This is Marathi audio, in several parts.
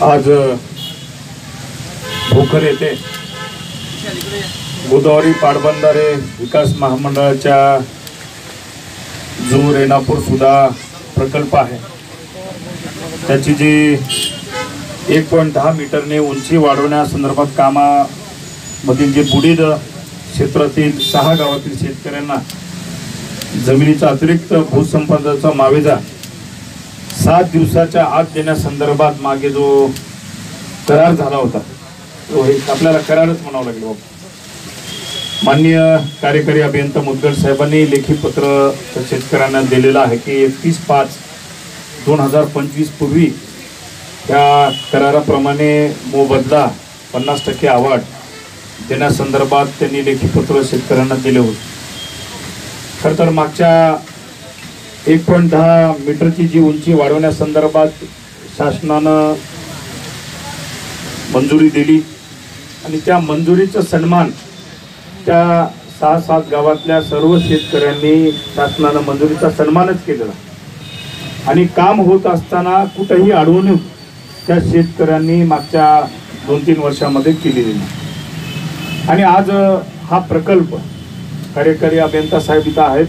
आज भोकर येथे गोदावरी पाटबंधारे विकास महामंडळाच्या जो रेणापूर सुधा प्रकल्प आहे त्याची जी 1.10 मीटरने उंची वाढवण्यासंदर्भात कामामधील जे बुडीत क्षेत्रातील 6 गावातील शेतकऱ्यांना जमिनीचा अतिरिक्त भूसंपादनाचा मावेजा 7 दिवसाच्या आत देण्यासंदर्भात मागे जो करार झाला होता तो हे आपल्याला करारच म्हणावं लागेल बाबा। माननीय कार्यकारी अभियंता मुदगल साहेबांनी लेखी पत्र शेतकऱ्यांना दिलेलं आहे की 31/5/2025 पूर्वी त्या कराराप्रमाणे मोबदला 50% आवाढ देण्यासंदर्भात त्यांनी लेखी पत्र शेतकऱ्यांना दिले होते। खरं तर मागच्या 1.10 मीटरची जी उंची वाढवण्यासंदर्भात शासनानं मंजुरी दिली आणि त्या मंजुरीचा सन्मान त्या 6-7 गावातल्या सर्व शेतकऱ्यांनी शासनानं मंजुरीचा सन्मानच केलेला आणि काम होत असताना कुठेही अडवणूक त्या शेतकऱ्यांनी मागच्या 2-3 वर्षामध्ये केलेली नाही। आणि आज हा प्रकल्प कार्यकारी अभियंता साहेब इथं आहेत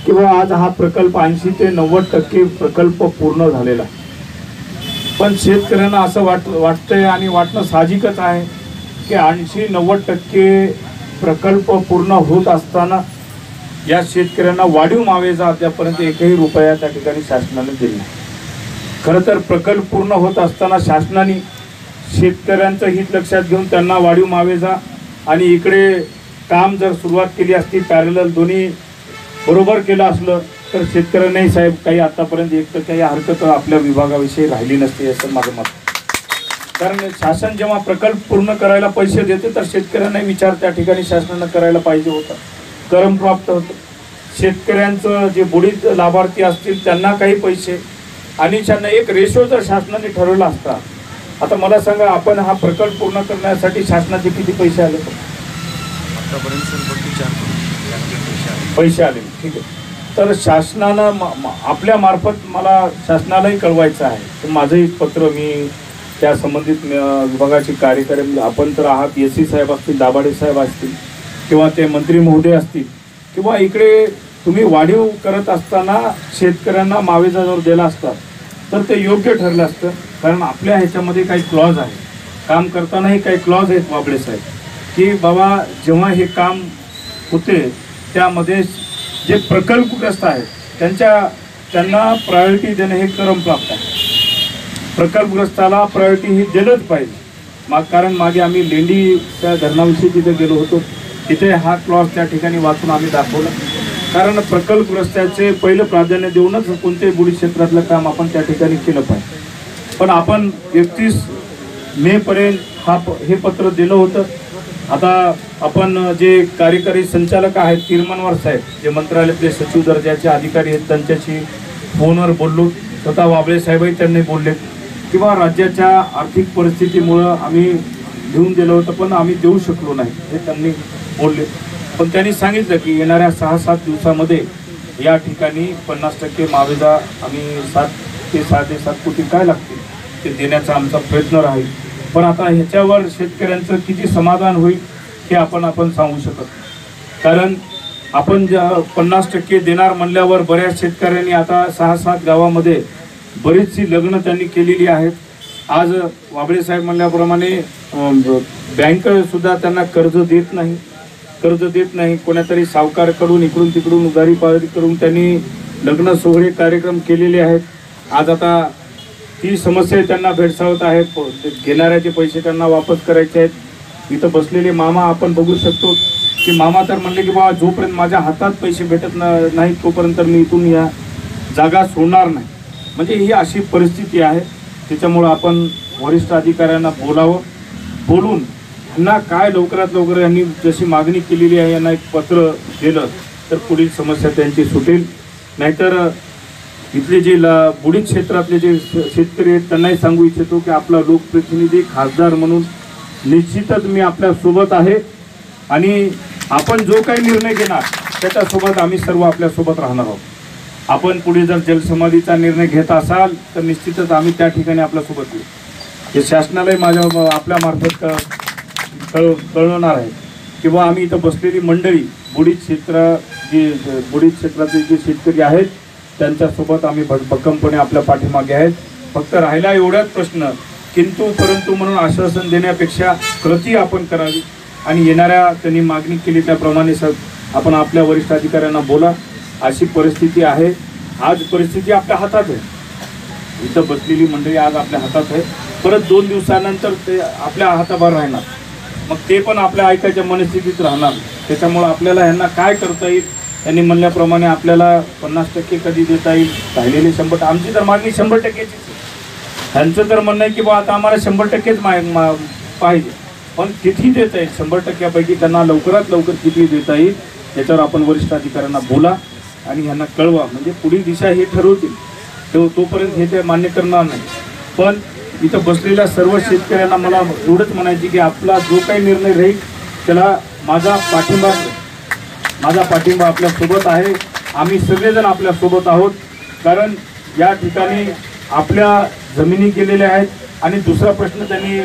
किंवा आज हा प्रकल्प 80 ते 90% प्रकल्प पूर्ण झालेला आहे। पण शेतकऱ्यांना असं वाटतंय आणि वाटणं साहजिकच आहे की 80-90% प्रकल्प पूर्ण होत असताना या शेतकऱ्यांना वाढीव मावेजा अद्यापर्यंत 1ही रुपया त्या ठिकाणी शासनाने दिला नाही। खरं तर प्रकल्प पूर्ण होत असताना शासनाने शेतकऱ्यांचं हित लक्षात घेऊन त्यांना वाढीव मावेजा आणि इकडे काम जर सुरुवात केली असती पॅरलल दोन्ही बरोबर केलं असलं तर शेतकऱ्यांनाही साहेब काही आतापर्यंत 1% या हरकत आपल्या विभागाविषयी राहिली नसते असं माझं मत। कारण शासन जेव्हा प्रकल्प पूर्ण करायला पैसे देते तर शेतकऱ्यांनाही विचार त्या ठिकाणी शासनानं करायला पाहिजे होता, करम प्राप्त होतं। शेतकऱ्यांचं जे बुडीत लाभार्थी असतील त्यांना काही पैसे आणि त्यांना एक रेशो जर शासनाने ठरवला असता, आता मला सांगा आपण हा प्रकल्प पूर्ण करण्यासाठी शासनाचे किती पैसे आले? पैसे आले, ठीक आहे। तर शासनानं आपल्या मार्फत मला शासनालाही कळवायचं आहे तर माझं एक पत्र मी त्या संबंधित विभागाचे कार्यकारी आपण तर आहात, SC साहेब असतील, दाभाडे साहेब असतील किंवा ते मंत्री महोदय असतील किंवा इकडे तुम्ही वाढीव करत असताना शेतकऱ्यांना मावेजा जर दिला असता तर ते योग्य ठरलं असतं। कारण आपल्या ह्याच्यामध्ये काही क्लॉज आहे, काम करतानाही काही क्लॉज आहेत वाबळे साहेब की बाबा जेव्हा हे काम होते त्यामध्ये जे प्रकल्पग्रस्त आहेत त्यांना प्रायोरिटी देणं हे क्रम प्राप्त आहे। प्रकल्पग्रस्ताला प्रायोरिटी ही दिलंच पाहिजे। कारण मागे आम्ही लेंडीच्या धरणाविषयी तिथे गेलो होतो, तिथे हा क्लॉज त्या ठिकाणी वाचून आम्ही दाखवला। कारण प्रकल्पग्रस्ताचे पहिलं प्राधान्य देऊनच कोणत्याही बुडीत क्षेत्रातलं काम आपण त्या ठिकाणी केलं पाहिजे। पण आपण 31 मे पर्यंत हे पत्र दिलं होतं। आता आपण जे कार्यकारी संचालक आहेत तिरमनवार साहेब जे मंत्रालयातले सचिव दर्जाचे अधिकारी आहेत त्यांच्याशी फोनवर बोललो, स्वतः वाबळे साहेबही त्यांनी बोलले किंवा राज्याच्या आर्थिक परिस्थितीमुळं आम्ही घेऊन दिलं होतं पण आम्ही देऊ शकलो नाही हे त्यांनी बोलले। पण त्यांनी सांगितलं की येणाऱ्या 6-7 दिवसामध्ये या ठिकाणी 50% मावेजा आम्ही 7 ते 7.5 कोटी काय लागतील ते देण्याचा आमचा प्रयत्न राहील। पण आता ह्याच्यावर शेतकऱ्यांचं किती समाधान होईल हे आपण सांगू शकत नाही। कारण आपण 50% देणार म्हणल्यावर बऱ्याच शेतकऱ्यांनी आता 6-7 गावामध्ये बरीचशी लग्न त्यांनी केलेली आहेत। आज वाबळे साहेब म्हणल्याप्रमाणे बँकसुद्धा त्यांना कर्ज देत नाही। कोणातरी सावकारकडून इकडून तिकडून उधारी पाधारी करून त्यांनी लग्न सोहळे कार्यक्रम केलेले आहेत। आज आता ती समस्या त्यांना भेडसावत आहेत, घेणाऱ्याचे पैसे त्यांना वापस करायचे आहेत। इथं बसलेले मामा आपण बघू शकतो की मामा तर म्हणले की बाबा जोपर्यंत माझ्या हातात पैसे भेटत नाही तोपर्यंत मी इथून या जागा सोडणार नाही। म्हणजे ही अशी परिस्थिती आहे। त्याच्यामुळं आपण वरिष्ठ अधिकाऱ्यांना बोलून यांना काय लवकरात लवकर यांनी जशी मागणी केलेली आहे यांना एक पत्र दिलं तर पुढील समस्या त्यांची सुटेल। नाहीतर इथले जे बुडीत क्षेत्रातले जे शेतकरी आहेत त्यांनाही सांगू इच्छितो की आपला लोकप्रतिनिधी खासदार म्हणून निश्चितच मी आपल्या सोबत आहे आणि आपण जो काही निर्णय घेणार त्याच्यासोबत आम्ही सर्व आपल्यासोबत राहणार आहोत। आपण पुढे जर जलसमाधीचा निर्णय घेत असाल तर निश्चितच आम्ही त्या ठिकाणी आपल्यासोबत येऊ। हे शासनालाही आपल्या मार्फत कळवणार आहे किंवा आम्ही इथं बसलेली मंडळी बुडीत क्षेत्रातील जे शेतकरी आहेत त्यांच्यासोबत आम्ही भक्कमपणे आपल्या पाठीमागे आहेत. फक्त राहिला एवढाच प्रश्न, किंतु परंतु म्हणून आश्वासन देण्यापेक्षा कृती आपण करावी आणि येणाऱ्या त्यांनी मागणी केली त्याप्रमाणे आपण आपल्या वरिष्ठ अधिकाऱ्यांना बोला. अशी परिस्थिती आहे. आज परिस्थिती आपल्या हातात आहे. इथं बसलेली मंडळी आज आपल्या हातात आहे. परत 2 दिवसानंतर ते आपल्या हाताबाहेर राहणार. मग ते पण आपल्या ऐकायच्या मनस्थितीत राहणार. त्याच्यामुळं आपल्याला ह्यांना काय करता येईल, त्यांनी म्हणल्याप्रमाणे आपल्याला 50% कधी देता येईल, राहिलेले 100%. आमची तर मागणी 100%ची. ह्यांचं तर म्हणणं आहे की बा आता आम्हाला 100%च पाहिजे, पण किती देता येईल 100%पैकी त्यांना लवकरात लवकर किती देता येईल याच्यावर आपण वरिष्ठ अधिकाऱ्यांना बोला आणि ह्यांना कळवा. म्हणजे पुढील दिशा हे ठरवतील. तोपर्यंत हे ते मान्य करणार नाही. पण इथं बसलेल्या सर्व शेतकऱ्यांना मला एवढंच म्हणायची की आपला जो काही निर्णय राहील त्याला माझा पाठिंबा आपल्यासोबत आहे. आम्ही सगळेजण आपल्यासोबत आहोत. कारण या ठिकाणी आपल्या जमिनी गेलेल्या आहेत. आणि दुसरा प्रश्न त्यांनी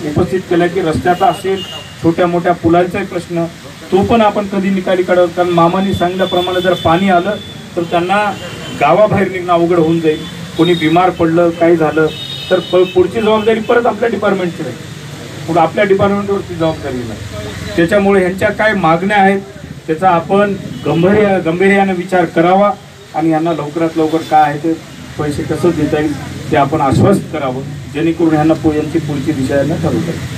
उपस्थित केला की रस्त्याचा असेल, छोट्या मोठ्या पुलांचाही प्रश्न, तो पण आपण कधी निकाली काढावं. कारण मामांनी सांगितल्याप्रमाणे जर पाणी आलं तर त्यांना गावाबाहेर निघणं अवघड होऊन जाईल. कोणी बिमार पडलं, काही झालं तर पुढची जबाबदारी परत आपल्या डिपार्टमेंटची राहील. पुढे आपल्या डिपार्टमेंटवरती जबाबदारी नाही. त्याच्यामुळे ह्यांच्या काय मागण्या आहेत त्याचा आपण गंभीर्याने विचार करावा आणि यांना लवकरात लवकर काय आहे ते पैसे कसं देता येईल ते आपण आश्वस्त करावं, जेणेकरून यांची पुढची दिशा यांना ठरवता येईल.